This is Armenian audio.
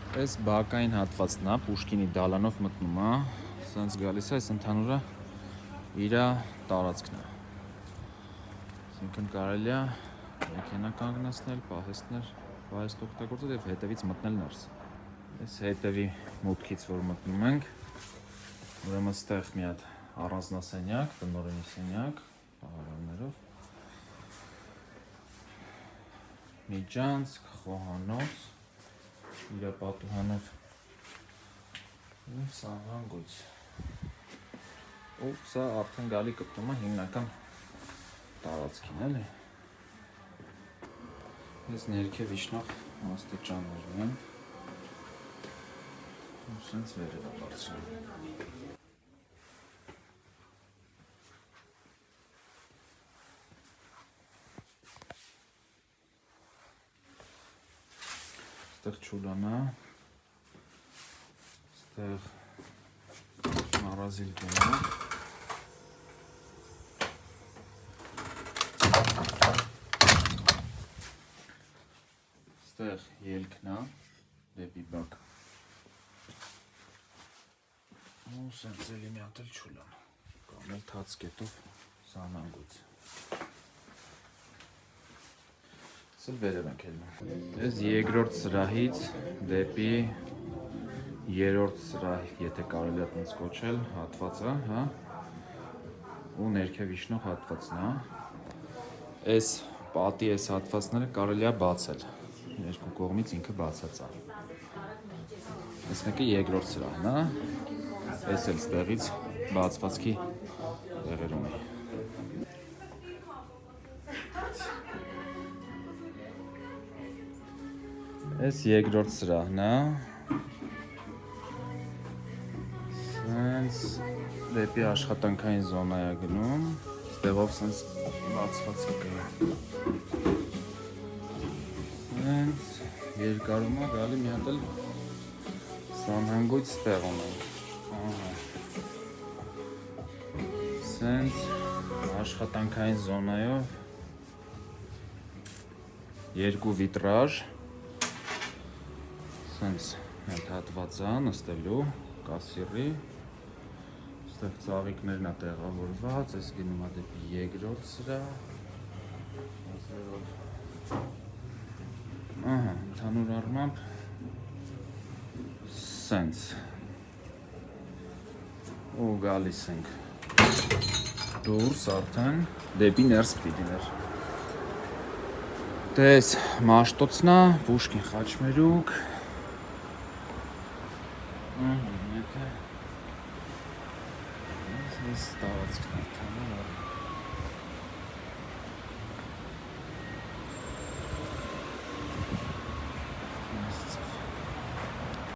Այս բակային հատվածն է, Պուշկինի դալանով մտնում է, սենց գալիս է, այս ընդհանուրը իր տարածքն է։ Այսինքն կարելի է մեքենա կանգնեցնել, պահեստ օգտագործել և հետևից մտնել ներս։ Այս հետևի մուտքից որ մտնում ենք, ուրեմն ստեղ մի հատ առանձնասենյակ, տնօրենի սենյակ, ահավարներով, միջանցք, խոհանոց, իր պատուհանով և սահմանգույց։ Ու սա արդեն գալի կպտում է հիմնական տարածքին, էլի։ Ես ներքև իջնող աստիճաններն են, ու սենց վերև է բարձրանում։ Ստեղ չուլան է, ստեղ մառազիլկն է, ստեղ ելքն է, դեպի բակ, ու սենց էլի մի հատ էլ չուլան, կամ էլ թաց կետով սահմանգույց։ Սել վերև ենք ելնում։ Ես երկրորդ սրահից դեպի երրորդ սրահ, եթե կարելի է տենց կոչել, հատվածը, հա, ու ներքև իջնող հատվածն է։ Այս պատի այս հատվածները կարելի է բացել, երկու կողմից ինքը բացած է։ Այս մեկը երկրորդ սրահն է, այս էլ ստեղից բացվածքի տեղերում է։ Այս երկրորդ սրահն է, սենց դեպի աշխատանքային զոնա է գնում, ստեղով սենց բացվածք է։ Սենց երկարում է գալի մի հատ էլ սահմանգույց ստեղ ունենք։ Սենց աշխատանքային զոնայով երկու վիտրաժ, սենց հետ հատված է նստելու, կասիրի, ստեղ ծաղիկներն է տեղավորված, այս գնում է դեպի երկրորդ սրահ, ընդհանուր առմամբ սենց ու գալիս ենք դուրս արդեն դեպի ներս պիտիներ։ Դես մաշտոցն է, Պուշկին խաչմերուկ, այս տարածքն արդեն է։